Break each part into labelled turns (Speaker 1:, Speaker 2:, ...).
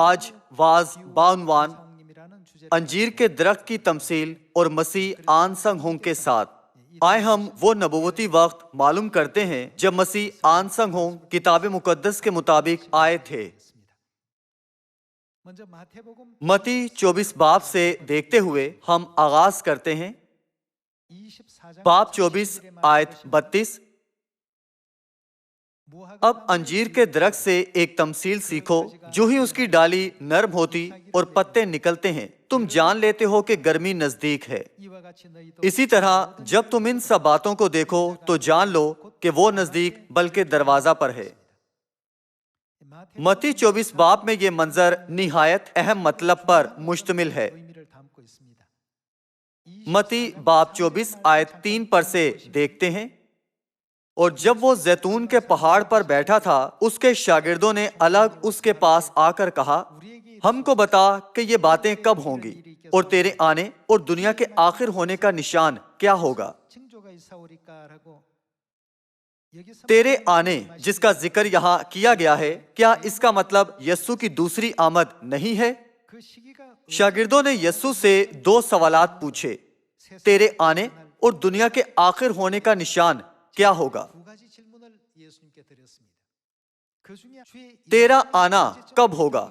Speaker 1: آج واز بعنوان انجیر کے درخت کی تمثیل اور مسیح آن سنگ ہونگ کے ساتھ آئے ہم وہ نبوتی وقت معلوم کرتے ہیں جب مسیح آن سنگ ہونگ کتاب مقدس کے مطابق آئے تھے۔ متی 24 باب سے دیکھتے ہوئے ہم آغاز کرتے ہیں۔ باب 24 آیت 32۔ اب انجیر کے درخت سے ایک تمثیل سیکھو، جو ہی اس کی ڈالی نرم ہوتی اور پتے نکلتے ہیں تم جان لیتے ہو کہ گرمی نزدیک ہے۔ اسی طرح جب تم ان سب باتوں کو دیکھو تو جان لو کہ وہ نزدیک بلکہ دروازہ پر ہے۔ متی 24 باب میں یہ منظر نہایت اہم مطلب پر مشتمل ہے۔ متی باب 24 آیت 3 پر سے دیکھتے ہیں۔ اور جب وہ زیتون کے پہاڑ پر بیٹھا تھا، اس کے شاگردوں نے الگ اس کے پاس آ کر کہا، ہم کو بتا کہ یہ باتیں کب ہوں گی اور تیرے آنے اور دنیا کے آخر ہونے کا نشان کیا ہوگا؟ تیرے آنے جس کا ذکر یہاں کیا گیا ہے، کیا اس کا مطلب یسوع کی دوسری آمد نہیں ہے؟ شاگردوں نے یسوع سے 2 سوالات پوچھے، تیرے آنے اور دنیا کے آخر ہونے کا نشان کیا ہوگا؟ تیرا آنا کب ہوگا؟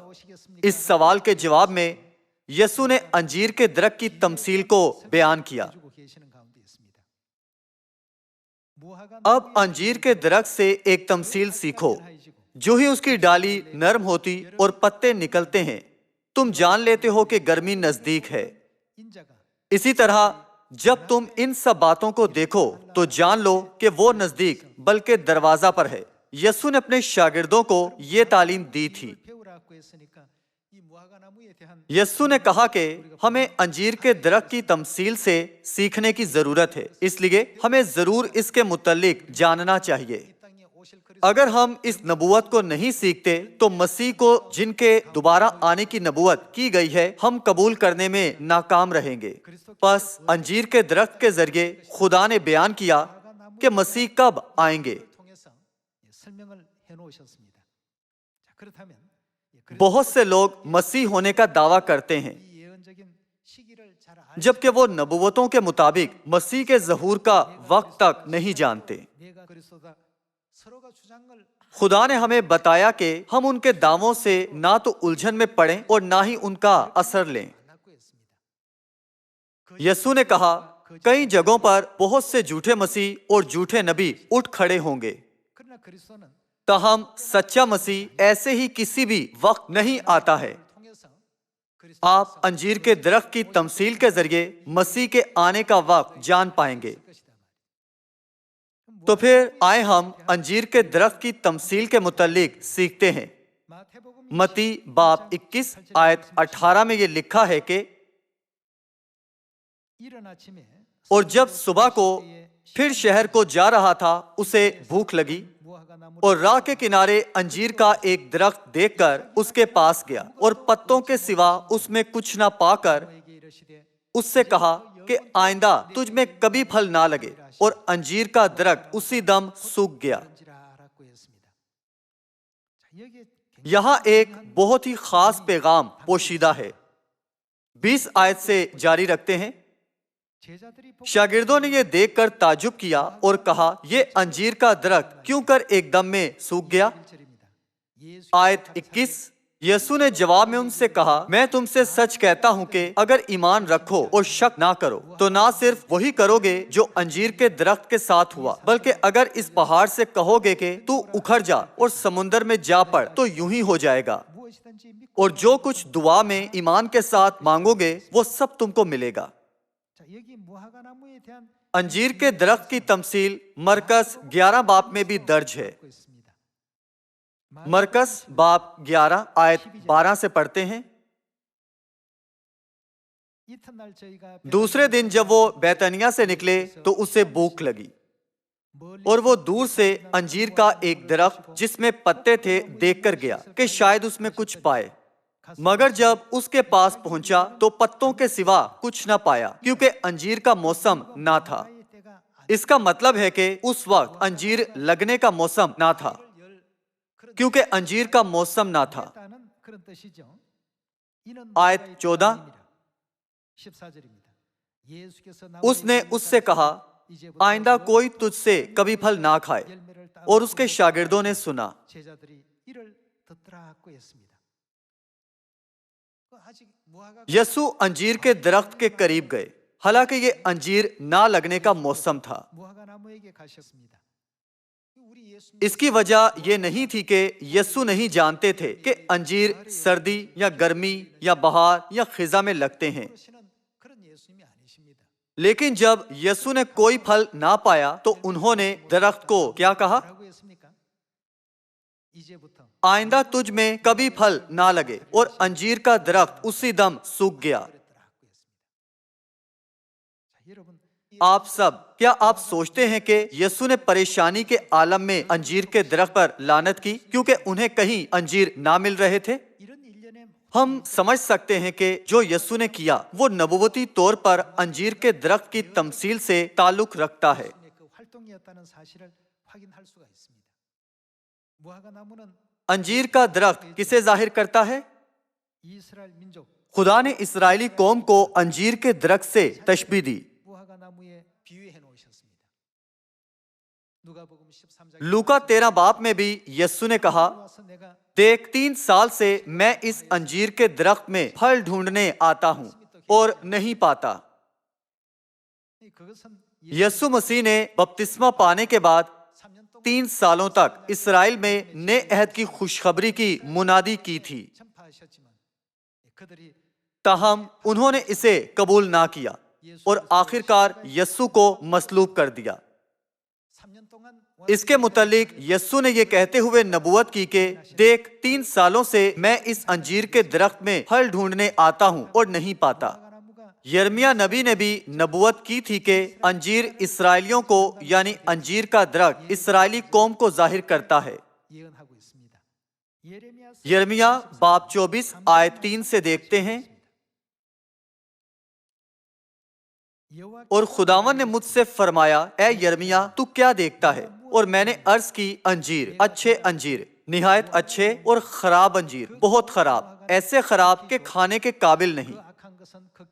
Speaker 1: اس سوال کے جواب میں یسوع نے انجیر کے درخت کی تمثیل کو بیان کیا۔ اب انجیر کے درخت سے ایک تمثیل سیکھو، جو ہی اس کی ڈالی نرم ہوتی اور پتے نکلتے ہیں تم جان لیتے ہو کہ گرمی نزدیک ہے۔ اسی طرح جب تم ان سب باتوں کو دیکھو تو جان لو کہ وہ نزدیک بلکہ دروازہ پر ہے۔ یسوع نے اپنے شاگردوں کو یہ تعلیم دی تھی۔ یسوع نے کہا کہ ہمیں انجیر کے درخت کی تمثیل سے سیکھنے کی ضرورت ہے، اس لیے ہمیں ضرور اس کے متعلق جاننا چاہیے۔ اگر ہم اس نبوت کو نہیں سیکھتے تو مسیح کو جن کے دوبارہ آنے کی نبوت کی گئی ہے ہم قبول کرنے میں ناکام رہیں گے۔ پس انجیر کے درخت کے ذریعے خدا نے بیان کیا کہ مسیح کب آئیں گے۔ بہت سے لوگ مسیح ہونے کا دعویٰ کرتے ہیں، جبکہ وہ نبوتوں کے مطابق مسیح کے ظہور کا وقت تک نہیں جانتے۔ خدا نے ہمیں بتایا کہ ہم ان کے دعووں سے نہ تو الجھن میں پڑیں اور نہ ہی ان کا اثر لیں۔ یسوع نے کہا، کئی جگہوں پر بہت سے جھوٹے مسیح اور جھوٹے نبی اٹھ کھڑے ہوں گے، تاہم سچا مسیح ایسے ہی کسی بھی وقت نہیں آتا ہے۔ آپ انجیر کے درخت کی تمثیل کے ذریعے مسیح کے آنے کا وقت جان پائیں گے۔ تو پھر آئے ہم انجیر کے درخت کی تمثیل کے متعلق سیکھتے ہیں۔ متی باب 21 آیت 18 میں یہ لکھا ہے کہ اور جب صبح کو پھر شہر کو جا رہا تھا، اسے بھوک لگی اور راہ کے کنارے انجیر کا ایک درخت دیکھ کر اس کے پاس گیا اور پتوں کے سوا اس میں کچھ نہ پا کر اس سے کہا کہ آئندہ تجھ میں کبھی پھل نہ لگے، اور انجیر کا درخت اسی دم سوکھ گیا۔ یہاں ایک بہت ہی خاص پیغام پوشیدہ ہے۔ 20 آیت سے جاری رکھتے ہیں۔ شاگردوں نے یہ دیکھ کر تعجب کیا اور کہا، یہ انجیر کا درخت کیوں کر ایک دم میں سوکھ گیا؟ آیت 21۔ یسوع نے جواب میں ان سے کہا، میں تم سے سچ کہتا ہوں کہ اگر ایمان رکھو اور شک نہ کرو تو نہ صرف وہی کرو گے جو انجیر کے درخت کے ساتھ ہوا، بلکہ اگر اس پہاڑ سے کہو گے کہ تو اکھڑ جا اور سمندر میں جا پڑ تو یوں ہی ہو جائے گا۔ اور جو کچھ دعا میں ایمان کے ساتھ مانگو گے وہ سب تم کو ملے گا۔ انجیر کے درخت کی تمثیل مرکز 11 باب میں بھی درج ہے۔ مرکز باب 11 آیت 12 سے پڑھتے ہیں۔ دوسرے دن جب وہ بیتنیا سے نکلے تو اسے بھوک لگی، اور وہ دور سے انجیر کا ایک درخت جس میں پتے تھے دیکھ کر گیا کہ شاید اس میں کچھ پائے، مگر جب اس کے پاس پہنچا تو پتوں کے سوا کچھ نہ پایا، کیونکہ انجیر کا موسم نہ تھا۔ اس کا مطلب ہے کہ اس وقت انجیر لگنے کا موسم نہ تھا، کیونکہ انجیر کا موسم نہ تھا۔ आयत 14, उसने उससे कहा, आइंदा कोई तुझसे कभी फल ना खाए। और उसके शागिर्दों ने सुना। यसु अंजीर के दरख्त के करीब गए, हालांकि ये अंजीर ना लगने का मौसम था। इसकी वजह ये नहीं थी कि यसु नहीं जानते थे कि अंजीर सर्दी या गर्मी या बहार या खिजा में लगते हैं। लेकिन जब यसु ने कोई फल ना पाया तो उन्होंने दरख्त को क्या कहा? आइंदा तुझ में कभी फल ना लगे। और अंजीर का दरख्त उसी दम सूख गया। क्या आप सोचते हैं कि यसु ने परेशानी के आलम में अंजीर के दरख्त पर लानत की क्योंकि उन्हें कहीं अंजीर ना मिल रहे थे? हम समझ सकते हैं कि जो यसु ने किया वो नबुवती तौर पर अंजीर के दरख्त की तमसील से ताल्लुक रखता है। अंजीर का दरख्त किसे जाहिर करता है? खुदा ने इस्राएली कौम को अंजीर के दरख्त से तशबीह दी। लूका 13 बाब में भी यसु ने कहा, देख 3 साल से मैं इस अंजीर के दरख्त में फल ढूंढने आता हूं और नहीं पाता। यसु मसीह ने बपतिस्मा पाने के बाद 3 सालों तक इस्राएल में नए अहद की खुशखबरी की मुनादी की थी, ताहम उन्होंने इसे कबूल ना किया और आखिरकार यसु को मसलूब कर दिया। इसके मुतालिक यसु ने यह कहते हुए नबूवत की कि देख 3 सालों से मैं इस अंजीर के दरख्त में फल ढूंढने आता हूं और नहीं पाता। यिर्मयाह नबी ने भी नबूवत की थी कि अंजीर इस्राएलियों को यानी अंजीर का दरख्त इस्राएली कौम को जाहिर करता है। यिर्मयाह बाब 24 आयत 3 से देखते हैं, और खुदावन ने मुझसे फरमाया, ए यिर्मयाह तू क्या देखता है? और मैंने अर्ज की, अंजीर, अच्छे अंजीर, निहायत अच्छे और खराब अंजीर, बहुत खराब, ऐसे खराब के खाने के काबिल नहीं।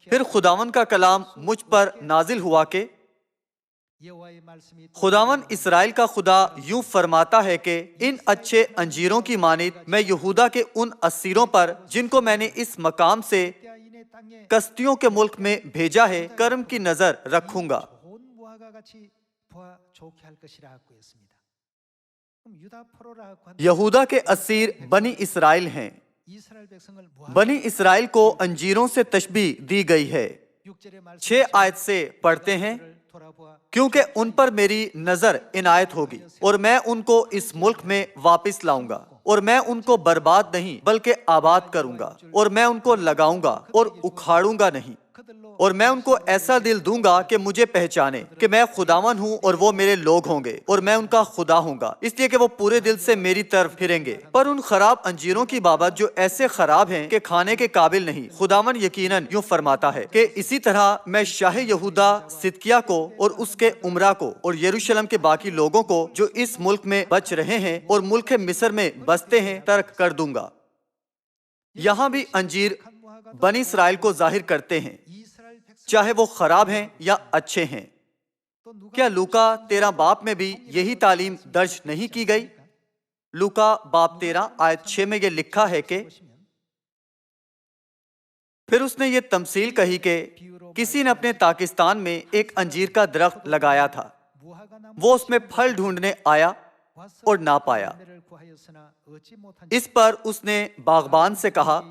Speaker 1: फिर खुदावन का कलाम मुझ पर नाजिल हुआ कि खुदावन इस्राएल का खुदा यूं फरमाता है कि इन अच्छे अंजीरों की मानित मैं यहूदा के उन असीरों पर जिनको मैंने इस मकाम से कस्तियों के मुल्क में भेजा है कर्म की नजर रखूंगा। यहूदा के असीर बनी इस्राएल हैं। बनी इस्राएल को अंजीरों से तशबीह दी गई है। 6 आयत से पढ़ते हैं, क्योंकि उन पर मेरी नजर इनायत होगी और मैं उनको इस मुल्क में वापस लाऊंगा और मैं उनको बर्बाद नहीं बल्कि आबाद करूंगा और मैं उनको लगाऊंगा और उखाड़ूंगा नहीं और मैं उनको ऐसा दिल दूंगा कि मुझे पहचाने कि मैं खुदावन हूँ और वो मेरे लोग होंगे और मैं उनका खुदा हूँगा, इसलिए कि वो पूरे दिल से मेरी तरफ फिरेंगे। पर उन खराब अंजीरों की बाबत जो ऐसे खराब हैं कि खाने के काबिल नहीं, खुदावन यकीनन यूं फरमाता है कि इसी तरह मैं शाह यहूदा सिदकिय्याह को और उसके उमरा को और यरूशलेम के बाकी लोगों को जो इस मुल्क में बच रहे हैं और मुल्क मिस्र में बसते हैं तर्क कर दूंगा। यहाँ भी अंजीर बनी इस्राएल को जाहिर करते हैं, चाहे वो खराब हैं या अच्छे हैं। क्या लूका 13 बाब में भी यही तालीम दर्ज नहीं की गई? लूका बाब 13 आयत 6 में ये लिखा है कि फिर उसने ये तमसील कही कि किसी ने अपने पाकिस्तान में एक अंजीर का दरख्त लगाया था, वो उसमें फल ढूंढने आया और ना पाया। इस पर उसने बागबान से कहा,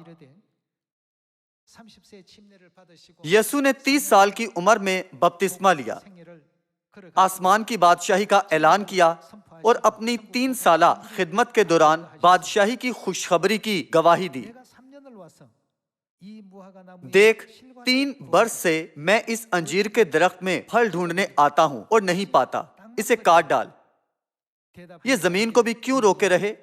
Speaker 1: यसु ने 30 साल की उम्र में बपतिस्मा लिया, आसमान की बादशाही का ऐलान किया और अपनी 3 साला खिदमत के दौरान बादशाही की खुशखबरी की गवाही दी। देख 3 बरस से मैं इस अंजीर के दरख्त में फल ढूंढने आता हूं और नहीं पाता, इसे काट डाल। ये जमीन को भी क्यों रोके रहे?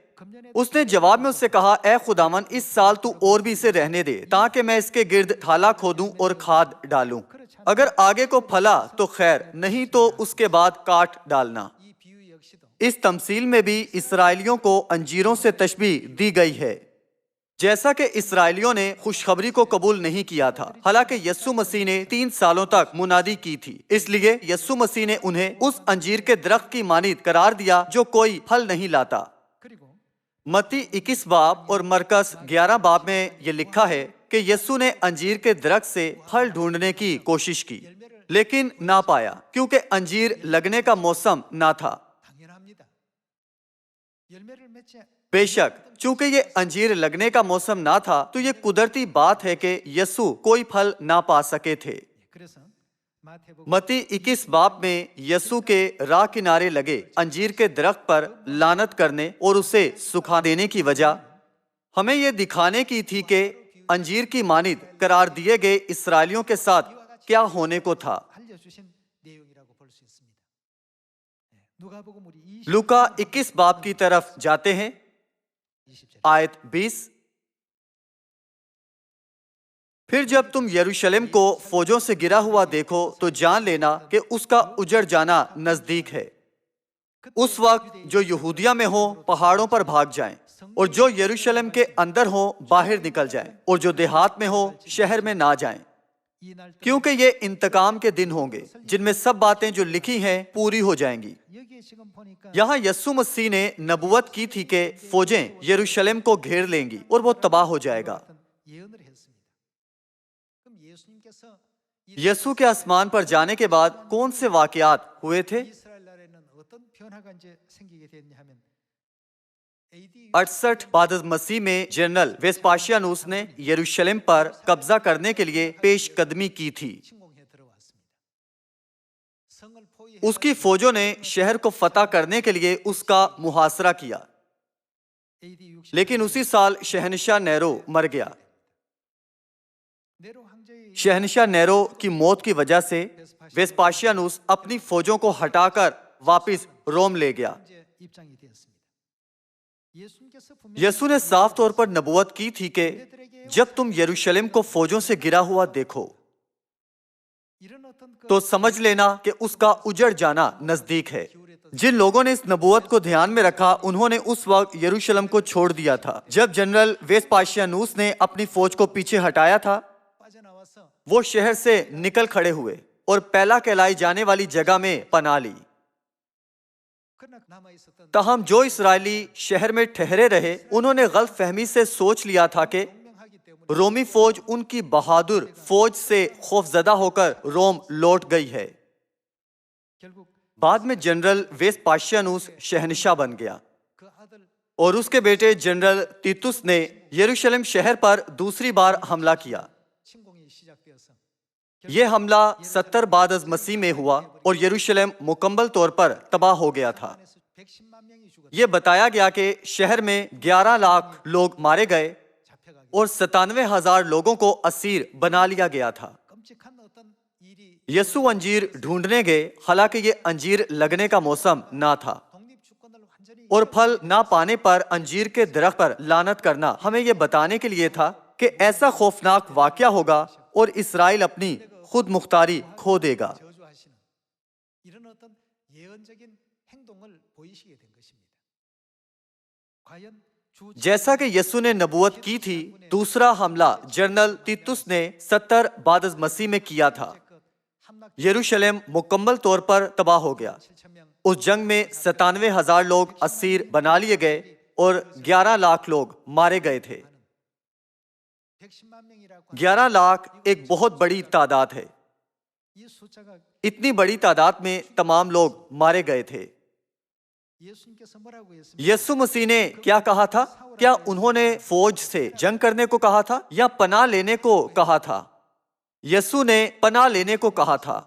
Speaker 1: उसने जवाब में उससे कहा, ए खुदावन इस साल तू और भी इसे रहने दे ताकि मैं इसके गिर्द थाला खोदूं और खाद डालूं। अगर आगे को फला तो खैर, नहीं तो उसके बाद काट डालना। इस तमसील में भी इस्राएलियों को अंजीरों से तशबीह दी गई है। جیسا کہ اسرائیلیوں نے خوشخبری کو قبول نہیں کیا تھا، حالانکہ یسوع مسیح نے 3 سالوں تک منادی کی تھی، اس لیے یسوع مسیح نے انہیں اس انجیر کے درخت کی مانند قرار دیا جو کوئی پھل نہیں لاتا۔ متی 21 باب اور مرکز 11 باب میں یہ لکھا ہے کہ یسوع نے انجیر کے درخت سے پھل ڈھونڈنے کی کوشش کی لیکن نہ پایا، کیونکہ انجیر لگنے کا موسم نہ تھا۔ بے شک چونکہ یہ انجیر لگنے کا موسم نہ تھا تو یہ قدرتی بات ہے کہ یسوع کوئی پھل نہ پا سکے تھے۔ متی 21 باب میں یسوع کے راہ کنارے لگے انجیر کے درخت پر لعنت کرنے اور اسے سکھا دینے کی وجہ ہمیں یہ دکھانے کی تھی کہ انجیر کی مانند قرار دیے گئے اسرائیلیوں کے ساتھ کیا ہونے کو تھا۔ لوکا 21 باب کی طرف جاتے ہیں، آیت 20۔ پھر جب تم یروشلم کو فوجوں سے گرا ہوا دیکھو تو جان لینا کہ اس کا اجڑ جانا نزدیک ہے۔ اس وقت جو یہودیہ میں ہوں پہاڑوں پر بھاگ جائیں، اور جو یروشلم کے اندر ہوں باہر نکل جائیں، اور جو دیہات میں ہوں شہر میں نہ جائیں، کیونکہ یہ انتقام کے دن ہوں گے جن میں سب باتیں جو لکھی ہیں پوری ہو جائیں گی۔ یہاں یسوع مسیح نے نبوت کی تھی کہ فوجیں یروشلم کو گھیر لیں گی اور وہ تباہ ہو جائے گا۔ یسوع کے آسمان پر جانے کے بعد کون سے واقعات ہوئے تھے؟ 68 بعد از مسیح میں جنرل ویسپاشیانوس نے یروشلم پر قبضہ کرنے کے لیے پیش قدمی کی تھی۔ اس کی فوجوں نے شہر کو فتح کرنے کے لیے اس کا محاصرہ کیا، لیکن اسی سال شہنشاہ نیرو مر گیا۔ شہنشاہ نیرو کی موت کی وجہ سے ویسپاشیانوس اپنی فوجوں کو ہٹا کر واپس روم لے گیا۔ یسوع نے صاف طور پر نبوت کی تھی کہ جب تم یروشلم کو فوجوں سے گرا ہوا دیکھو تو سمجھ لینا کہ اس کا اجڑ جانا نزدیک ہے۔ جن لوگوں نے اس نبوت کو دھیان میں رکھا انہوں نے اس وقت یروشلم کو چھوڑ دیا تھا۔ جب جنرل ویسپاشیانوس نے اپنی فوج کو پیچھے ہٹایا تھا، وہ شہر سے نکل کھڑے ہوئے اور پہلا کہلائی جانے والی جگہ میں پناہ لی۔ تاہم جو اسرائیلی شہر میں ٹھہرے رہے انہوں نے غلط فہمی سے سوچ لیا تھا کہ رومی فوج ان کی بہادر فوج سے خوفزدہ ہو کر روم لوٹ گئی ہے۔ بعد میں جنرل ویسپاشیانوس شہنشاہ بن گیا اور اس کے بیٹے جنرل تیتس نے یروشلم شہر پر دوسری بار حملہ کیا۔ یہ حملہ 70 بعد از مسیح میں ہوا اور یروشلم مکمل طور پر تباہ ہو گیا تھا۔ یہ بتایا گیا کہ شہر میں 11 لاکھ لوگ مارے گئے اور 97,000 لوگوں کو اسیر بنا لیا گیا تھا۔ یسوع انجیر ڈھونڈنے گئے، حالانکہ یہ انجیر لگنے کا موسم نہ تھا، اور پھل نہ پانے پر انجیر کے درخت پر لعنت کرنا ہمیں یہ بتانے کے لیے تھا کہ ایسا خوفناک واقعہ ہوگا اور اسرائیل اپنی خود مختاری کھو دے گا۔ جیسا کہ یسوع نے نبوت کی تھی، دوسرا حملہ جنرل تیتس نے 70 بعد از مسیح میں کیا تھا۔ یروشلم مکمل طور پر تباہ ہو گیا۔ اس جنگ میں 97,000 لوگ اسیر بنا لیے گئے اور 11 لاکھ لوگ مارے گئے تھے۔ 11 لاکھ ایک بہت بڑی تعداد ہے۔ اتنی بڑی تعداد میں تمام لوگ مارے گئے تھے۔ یسوع مسیح نے کیا کہا تھا؟ کیا انہوں نے فوج سے جنگ کرنے کو کہا تھا یا پناہ لینے کو کہا تھا؟ یسوع نے پناہ لینے کو کہا تھا۔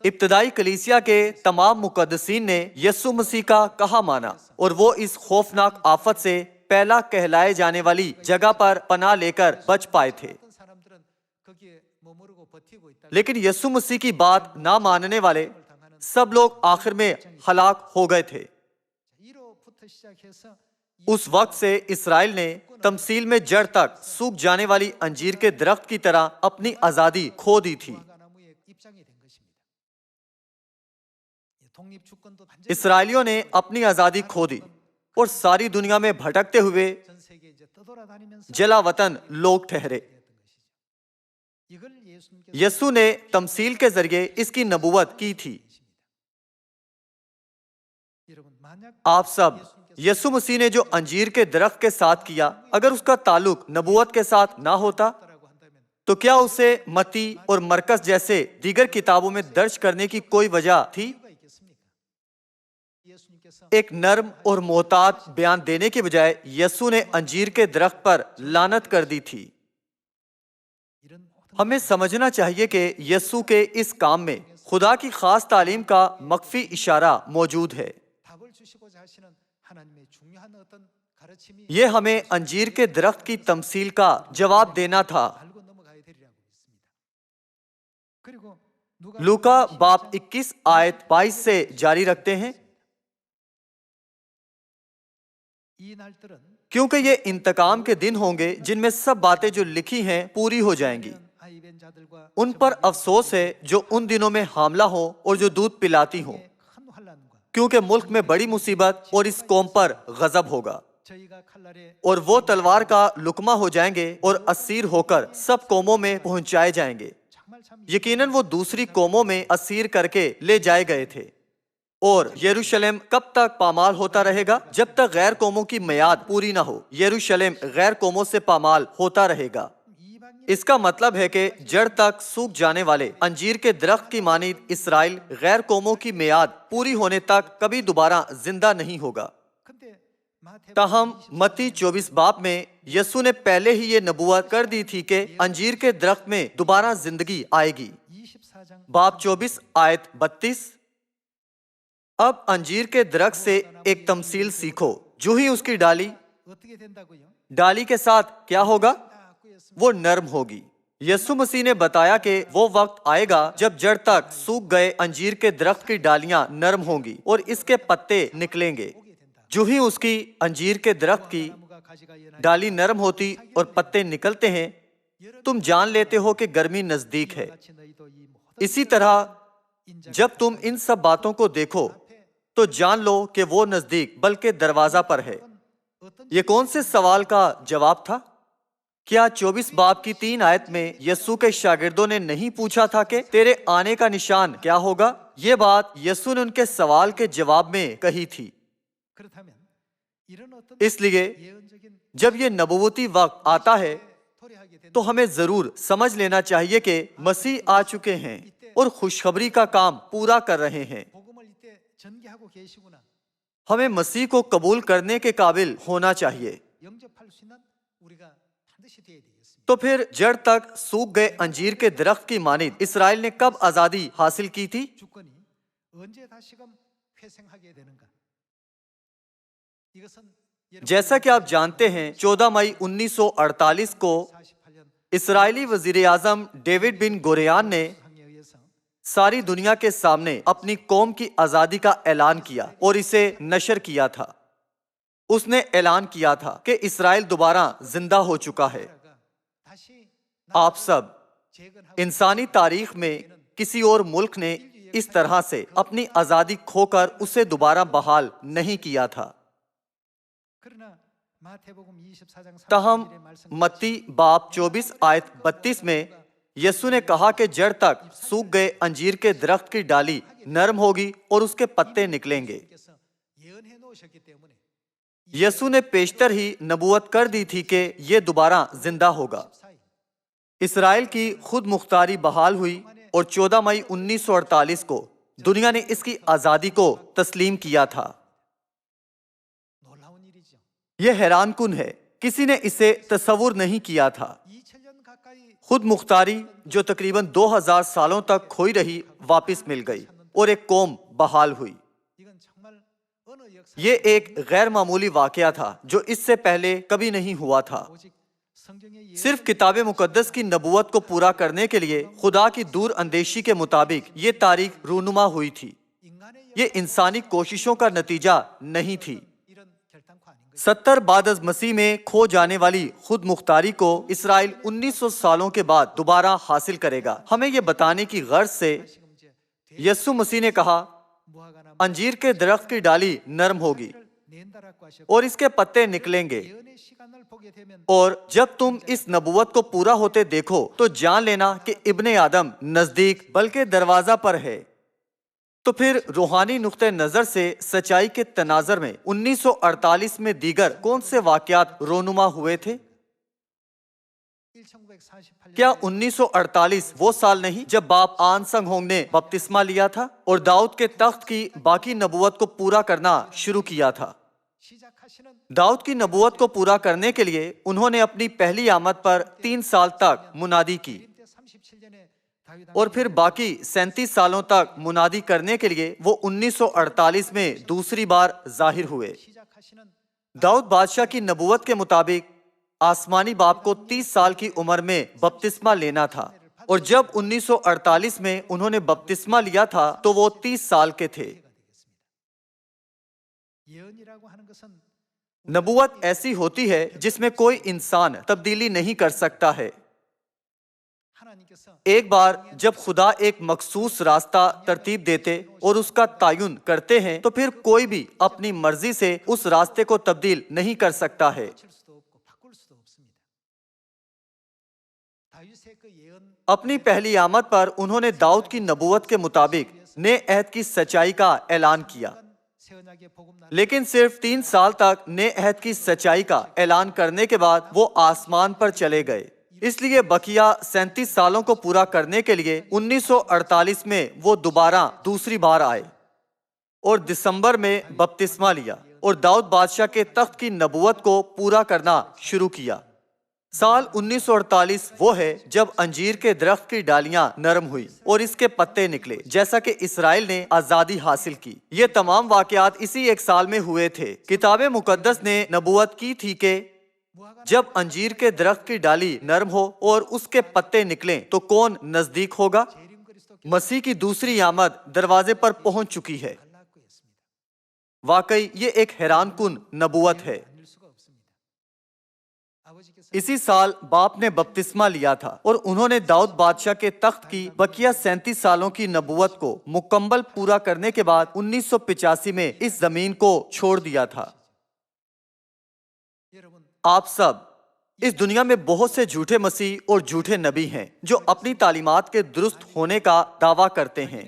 Speaker 1: ابتدائی کلیسیا کے تمام مقدسین نے یسوع مسیح کا کہا مانا اور وہ اس خوفناک آفت سے پہلا کہلائے جانے والی جگہ پر پناہ لے کر بچ پائے تھے۔ لیکن یسوع مسیح کی بات نہ ماننے والے سب لوگ آخر میں ہلاک ہو گئے تھے۔ اس وقت سے اسرائیل نے تمثیل میں جڑ تک سوکھ جانے والی انجیر کے درخت کی طرح اپنی آزادی کھو دی تھی۔ اسرائیلیوں نے اپنی آزادی کھو دی اور ساری دنیا میں بھٹکتے ہوئے जला वतन लोग ठहरे। यीशु ने तमसील के जरिए इसकी नबूवत की थी। आप सब, यीशु मसीह ने जो अंजीर के दरख्त के साथ किया, अगर उसका ताल्लुक नबूवत के साथ ना होता तो क्या उसे मत्ती और मरकस जैसे दीगर किताबों में दर्ज करने की कोई वजह थी? एक नर्म और मोहतात बयान देने के बजाय यीशु ने अंजीर के दरख्त पर लानत कर दी थी। हमें समझना चाहिए कि यीशु के इस काम में खुदा की खास तालीम का मख्फी इशारा मौजूद है। ये हमें अंजीर के दरख्त की तमसील का जवाब देना था। लूका बाब 21 आयत 22 से जारी रखते हैं। क्योंकि ये इंतकाम के दिन होंगे जिनमें सब बातें जो लिखी हैं पूरी हो जाएंगी। उन पर अफसोस है जो उन दिनों में हामला हो और जो दूध पिलाती हो, क्योंकि मुल्क में बड़ी मुसीबत और इस कौम पर गजब होगा और वो तलवार का लुकमा हो जाएंगे और असीर होकर सब कौमों में पहुंचाए जाएंगे। यकीनन वो दूसरी कौमों में असीर करके ले जाए गए थे। और यरूशलेम कब तक पामाल होता रहेगा? जब तक गैर कौमों की मियाद पूरी ना हो, यरूशलेम गैर कौमों से पामाल होता रहेगा। इसका मतलब है कि जड़ तक सूख जाने वाले अंजीर के दरख्त की मानिद इसराइल गैर कौमों की मियाद पूरी होने तक कभी दोबारा जिंदा नहीं होगा। ताहम मत्ती 24 बाब में यीशु ने पहले ही ये नबूवत कर दी थी कि अंजीर के दरख्त में दोबारा जिंदगी आएगी। बाब 24 आयत 32। अब अंजीर के दरख्त से एक तमसील सीखो। जो ही उसकी डाली के साथ क्या होगा? वो नर्म होगी। यीशु मसीह ने बताया कि वो वक्त आएगा जब जड़ तक सूख गए अंजीर के दरख्त की डालियां नर्म होंगी और इसके पत्ते निकलेंगे। जो ही उसकी अंजीर के दरख्त की डाली नरम होती और पत्ते निकलते हैं, तुम जान लेते हो कि गर्मी नजदीक है। इसी तरह जब तुम इन सब बातों को देखो तो जान लो कि वो नजदीक बल्कि दरवाजा पर है। ये कौन से सवाल का जवाब था? क्या 24 बाब की 3 आयत में यीशु के शागिर्दों ने नहीं पूछा था कि तेरे आने का निशान क्या होगा? ये बात यीशु ने उनके सवाल के जवाब में कही थी। इसलिए जब ये नबूवती वक्त आता है तो हमें जरूर समझ लेना चाहिए कि मसीह आ चुके हैं और खुशखबरी का काम पूरा कर रहे हैं। हमें मसीह को कबूल करने के काबिल होना चाहिए। तो फिर जड़ तक सूख गए अंजीर के दरख्त की मानिद इसराइल ने कब आजादी हासिल की थी? जैसा कि आप जानते हैं, 14 मई 1948 को इसराइली वजीर आजम डेविड बिन गुरियन ने सारी दुनिया के सामने अपनी कौम की आजादी का ऐलान किया और इसे नशर किया था। उसने ऐलान किया था कि इसराइल दोबारा जिंदा हो चुका है। आप सब, इंसानी तारीख में किसी और मुल्क ने इस तरह से अपनी आजादी खोकर उसे दोबारा बहाल नहीं किया था। तहम मत्ती बाब 24 आयत 32 में यीशु ने कहा कि जड़ तक सूख गए अंजीर के दरख्त की डाली नरम होगी और उसके पत्ते निकलेंगे। यीशु ने पेशतर ही नबूवत कर दी थी कि ये दोबारा जिंदा होगा। इसराइल की खुद मुख्तारी बहाल हुई और 14 मई 1948 को दुनिया ने इसकी आजादी को तस्लीम किया था। यह हैरान कुन है, किसी ने इसे तस्वुर नहीं किया था। खुद मुख्तारी जो तकरीबन 2000 सालों तक खोई रही वापस मिल गई और एक कौम बहाल हुई। ये एक गैर मामूली वाकया था जो इससे पहले कभी नहीं हुआ था। सिर्फ किताब मुकद्दस की नबूवत को पूरा करने के लिए खुदा की दूर अंदेशी के मुताबिक ये तारीख रूनुमा हुई थी। ये इंसानी कोशिशों का नतीजा नहीं थी। 70 बाद अज़ मसीह में खो जाने वाली खुद मुख्तारी को इसराइल 1900 सालों के बाद दोबारा हासिल करेगा। हमें ये बताने की गर्ज से यीशु मसीह ने कहा, अंजीर के दरख्त की डाली नरम होगी। और इसके पत्ते निकलेंगे। और जब तुम इस नबूवत को पूरा होते देखो तो जान लेना कि इब्ने आदम नजदीक बल्कि दरवाजा पर है। तो फिर रूहानी नुक्ते नजर से सच्चाई के तनाजर में 1948 में दीगर कौन से वाकयात रोनुमा हुए थे? क्या 1948 वो साल नहीं जब बाप आन संग होंग ने बपतिस्मा लिया था और दाऊद के तख्त की बाकी नबूवत को पूरा करना शुरू किया था? दाऊद की नबूवत को पूरा करने के लिए उन्होंने अपनी पहली आमद पर 3 साल तक मुनादी की और फिर बाकी 37 सालों तक मुनादी करने के लिए वो 1948 में दूसरी बार जाहिर हुए। दाऊद बादशाह की नबूवत के मुताबिक आसमानी बाप को 30 साल की उम्र में बपतिस्मा लेना था और जब 1948 में उन्होंने बपतिस्मा लिया था तो वो 30 साल के थे। नबूवत ऐसी होती है जिसमें कोई इंसान तब्दीली नहीं कर सकता है। एक बार जब खुदा एक मखसूस रास्ता तरतीब देते और उसका तायुन करते हैं तो फिर कोई भी अपनी मर्जी से उस रास्ते को तब्दील नहीं कर सकता है। अपनी पहली आमद पर उन्होंने दाऊद की नबूवत के मुताबिक नए अहद की सच्चाई का ऐलान किया, लेकिन सिर्फ 3 साल तक नए अहद की सच्चाई का ऐलान करने के बाद वो आसमान पर चले गए। इसलिए बकिया 37 सालों को पूरा करने के लिए 1948 में वो दोबारा दूसरी बार आए और दिसंबर में बपतिस्मा लिया और दाऊद बादशाह के तख्त की नबूवत को पूरा करना शुरू किया। साल 1948 वो है जब अंजीर के दरख्त की डालियां नरम हुई और इसके पत्ते निकले, जैसा कि इसराइल ने आजादी हासिल की। ये तमाम वाकयात इसी एक साल में हुए थे। किताब मुकद्दस ने नबूवत की थी कि जब अंजीर के दरख्त की डाली नरम हो और उसके पत्ते निकलें तो कौन नजदीक होगा? मसीह की दूसरी आमद दरवाजे पर पहुंच चुकी है। वाकई ये एक हैरानकुन नबूवत है। इसी साल बाप ने बपतिस्मा लिया था और उन्होंने दाऊद बादशाह के तख्त की बकिया 37 सालों की नबूवत को मुकम्मल पूरा करने के बाद 1985 में इस जमीन को छोड़ दिया था। आप सब, इस दुनिया में बहुत से झूठे मसीह और झूठे नबी हैं जो अपनी तालीमात के दुरुस्त होने का दावा करते हैं।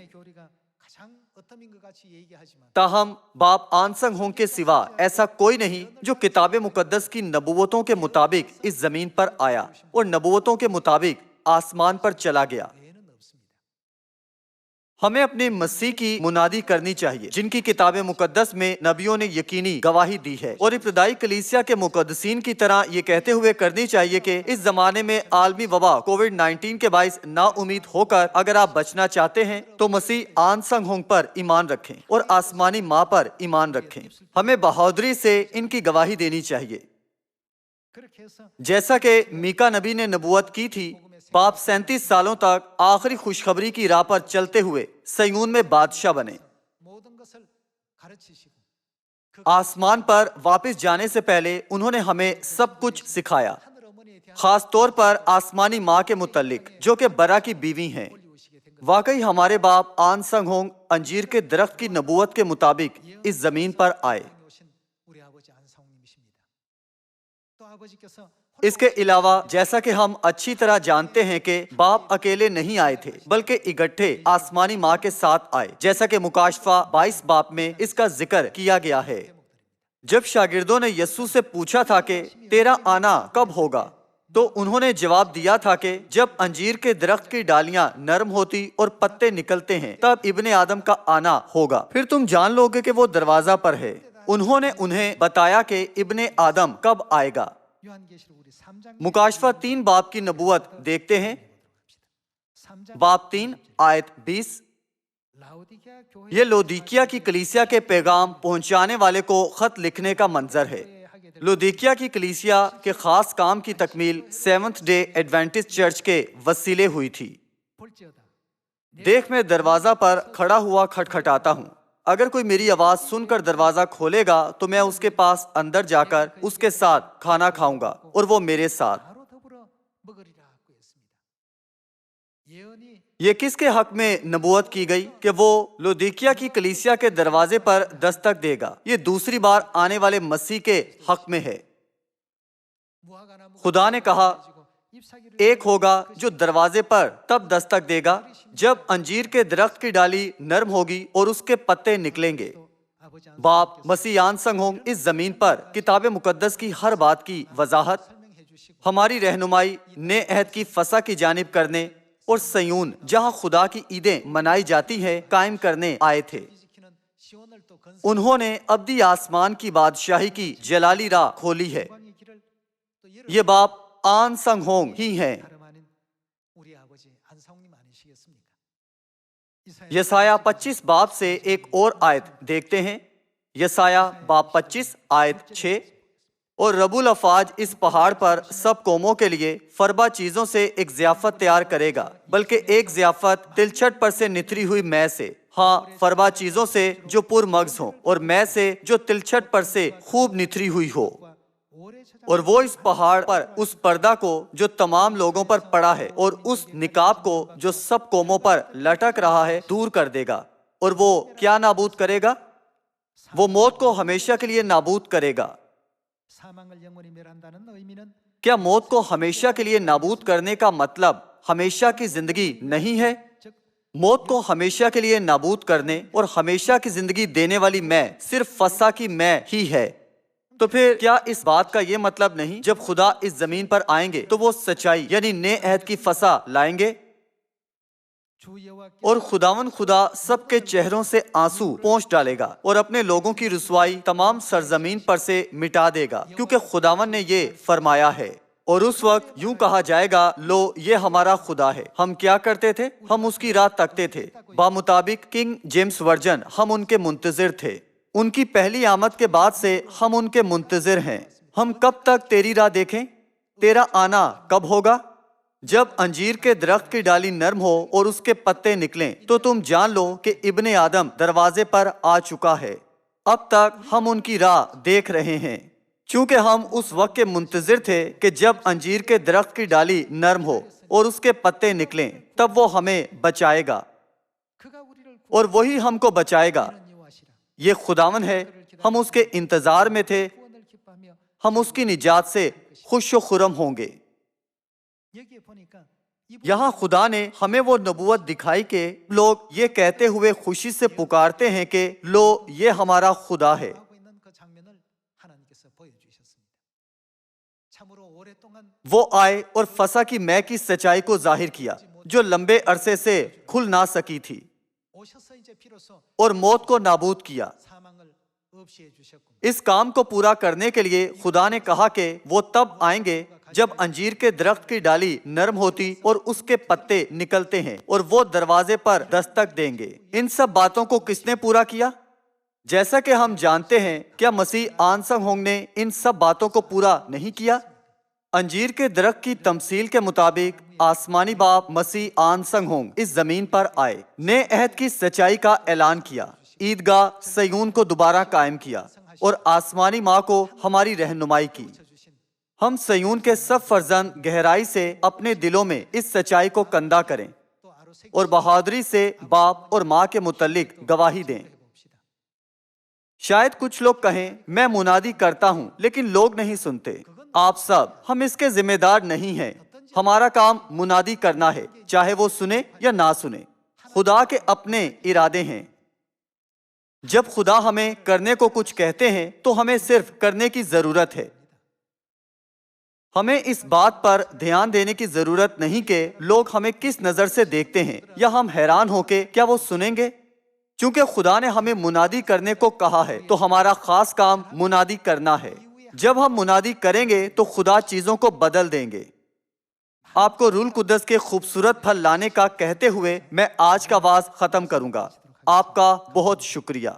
Speaker 1: ताहम बाप आनसंग होंग के सिवा ऐसा कोई नहीं जो किताब मुकद्दस की नबूवतों के मुताबिक इस जमीन पर आया और नबूवतों के मुताबिक आसमान पर चला गया। हमें अपने मसीह की मुनादी करनी चाहिए जिनकी किताब मुकद्दस में नबियों ने यकीनी गवाही दी है, और इब्तदाई कलीसिया के मुकद्दसीन की तरह ये कहते हुए करनी चाहिए कि इस जमाने में आलमी वबा कोविड-19 के बाइस नाउमीद होकर अगर आप बचना चाहते हैं तो मसीह आन संग होंग पर ईमान रखें और आसमानी माँ पर ईमान रखें। हमें बहादुरी से इनकी गवाही देनी चाहिए। जैसा कि मीका नबी ने नबूवत की थी, बाप 37 सालों तक आखिरी खुशखबरी की राह पर चलते हुए सयून में बादशाह बने। आसमान पर वापस जाने से पहले उन्होंने हमें सब कुछ सिखाया, खास तौर पर आसमानी माँ के मुतल्लिक जो कि बरा की बीवी हैं। वाकई हमारे बाप आन संग होंग अंजीर के दरख्त की नबूवत के मुताबिक इस जमीन पर आए। इसके अलावा जैसा कि हम अच्छी तरह जानते हैं कि बाप अकेले नहीं आए थे बल्कि इकट्ठे आसमानी माँ के साथ आए, जैसा कि मुकाशफा 22 बाप में इसका जिक्र किया गया है। जब शागिर्दों ने यस्सु से पूछा था कि तेरा आना कब होगा, तो उन्होंने जवाब दिया था कि जब अंजीर के दरख्त की डालियां नरम होती और पत्ते निकलते हैं तब इब्ने आदम का आना होगा, फिर तुम जान लोगे कि वो दरवाजा पर है। उन्होंने उन्हें बताया कि इब्ने आदम कब आएगा। मुकाशफा 3 बाप की नबूवत देखते हैं। बाप 3 आयत 20, ये लौदीकिया की कलीसिया के पैगाम पहुंचाने वाले को खत लिखने का मंजर है। लौदीकिया की कलीसिया के खास काम की तकमील सेवंथ डे एडवेंटिस्ट चर्च के वसीले हुई थी। देख, मैं दरवाजा पर खड़ा हुआ खटखटाता हूँ। अगर कोई मेरी आवाज सुनकर दरवाजा खोलेगा तो मैं उसके पास अंदर जाकर उसके साथ खाना खाऊंगा और वो मेरे साथ। یہ کس کے حق میں نبوت کی گئی کہ وہ لودیکیا کی کلیسیا کے دروازے پر دستک دے گا؟ یہ دوسری بار آنے والے مسیح کے حق میں ہے۔ خدا نے کہا ایک ہوگا جو دروازے پر تب دستک دے گا جب انجیر کے درخت کی ڈالی نرم ہوگی اور اس کے پتے نکلیں گے۔ باپ مسیح آن سنگ ہونگ اس زمین پر کتاب مقدس کی ہر بات کی وضاحت، ہماری رہنمائی نئے عہد کی فسح کی جانب کرنے اور سیون جہاں خدا کی عیدیں منائی جاتی ہیں قائم کرنے آئے تھے۔ انہوں نے ابدی آسمان کی بادشاہی کی جلالی راہ کھولی ہے۔ یہ باپ آن سنگ ہونگ ہی ہیں۔ یسایہ 25 باب سے ایک اور آیت دیکھتے ہیں۔ یسایہ باب 25 آیت 6، اور رب الافواج اس پہاڑ پر سب قوموں کے لیے فربا چیزوں سے ایک ضیافت تیار کرے گا، بلکہ ایک ضیافت تلچھٹ پر سے نتری ہوئی مے سے، ہاں فربا چیزوں سے جو پر مغز ہوں، اور مے سے جو تلچھٹ پر سے خوب نتری ہوئی ہو۔ اور وہ اس پہاڑ پر اس پردہ کو جو تمام لوگوں پر پڑا ہے اور اس نقاب کو جو سب قوموں پر لٹک رہا ہے دور کر دے گا۔ اور وہ کیا نابود کرے گا؟ وہ موت کو ہمیشہ کے لیے نابود کرے گا۔ کیا موت کو ہمیشہ کے لیے نابود کرنے کا مطلب ہمیشہ کی زندگی نہیں ہے؟ موت کو ہمیشہ کے لیے نابود کرنے اور ہمیشہ کی زندگی دینے والی میں صرف فسح کی میں ہی ہے۔ تو پھر کیا اس بات کا یہ مطلب نہیں جب خدا اس زمین پر آئیں گے تو وہ سچائی یعنی نئے عہد کی فسح لائیں گے؟ اور خداون خدا سب کے چہروں سے آنسو پونچھ ڈالے گا اور اپنے لوگوں کی رسوائی تمام سرزمین پر سے مٹا دے گا، کیونکہ خداون نے یہ فرمایا ہے۔ اور اس وقت یوں کہا جائے گا، لو یہ ہمارا خدا ہے، ہم کیا کرتے تھے؟ ہم اس کی راہ تکتے تھے۔ بامطابق کنگ جیمز ورجن، ہم ان کے منتظر تھے۔ ان کی پہلی آمد کے بعد سے ہم ان کے منتظر ہیں۔ ہم کب تک تیری راہ دیکھیں؟ تیرا آنا کب ہوگا؟ جب انجیر کے درخت کی ڈالی نرم ہو اور اس کے پتے نکلیں تو تم جان لو کہ ابن آدم دروازے پر آ چکا ہے۔ اب تک ہم ان کی راہ دیکھ رہے ہیں، چونکہ ہم اس وقت کے منتظر تھے کہ جب انجیر کے درخت کی ڈالی نرم ہو اور اس کے پتے نکلیں تب وہ ہمیں بچائے گا، اور وہی ہم کو بچائے گا۔ یہ خداون ہے، ہم اس کے انتظار میں تھے، ہم اس کی نجات سے خوش و خرم ہوں گے۔ یہاں خدا نے ہمیں وہ نبوت دکھائی کہ لوگ یہ کہتے ہوئے خوشی سے پکارتے ہیں کہ لو یہ ہمارا خدا ہے۔ وہ آئے اور فسح کی مے کی سچائی کو ظاہر کیا جو لمبے عرصے سے کھل نہ سکی تھی، اور موت کو نابود کیا۔ اس کام کو پورا کرنے کے لیے خدا نے کہا کہ وہ تب آئیں گے جب انجیر کے درخت کی ڈالی نرم ہوتی اور اس کے پتے نکلتے ہیں، اور وہ دروازے پر دستک دیں گے۔ ان سب باتوں کو کس نے پورا کیا؟ جیسا کہ ہم جانتے ہیں، کیا مسیح آن سنگ ہونگ نے ان سب باتوں کو پورا نہیں کیا؟ انجیر کے درخت کی تمثیل کے مطابق آسمانی باپ مسیح آن سنگ ہونگ اس زمین پر آئے، نئے عہد کی سچائی کا اعلان کیا، عیدگاہ سیون کو دوبارہ قائم کیا، اور آسمانی ماں کو ہماری رہنمائی کی۔ ہم سیون کے سب فرزند گہرائی سے اپنے دلوں میں اس سچائی کو کندہ کریں اور بہادری سے باپ اور ماں کے متعلق گواہی دیں۔ شاید کچھ لوگ کہیں میں منادی کرتا ہوں لیکن لوگ نہیں سنتے۔ آپ سب، ہم اس کے ذمہ دار نہیں ہیں۔ ہمارا کام منادی کرنا ہے، چاہے وہ سنے یا نہ سنے۔ خدا کے اپنے ارادے ہیں۔ جب خدا ہمیں کرنے کو کچھ کہتے ہیں تو ہمیں صرف کرنے کی ضرورت ہے۔ ہمیں اس بات پر دھیان دینے کی ضرورت نہیں کہ لوگ ہمیں کس نظر سے دیکھتے ہیں، یا ہم حیران ہو کہ کیا وہ سنیں گے۔ چونکہ خدا نے ہمیں منادی کرنے کو کہا ہے تو ہمارا خاص کام منادی کرنا ہے۔ جب ہم منادی کریں گے تو خدا چیزوں کو بدل دیں گے۔ آپ کو روح القدس کے خوبصورت پھل لانے کا کہتے ہوئے میں آج کا وعظ ختم کروں گا۔ آپ کا بہت شکریہ۔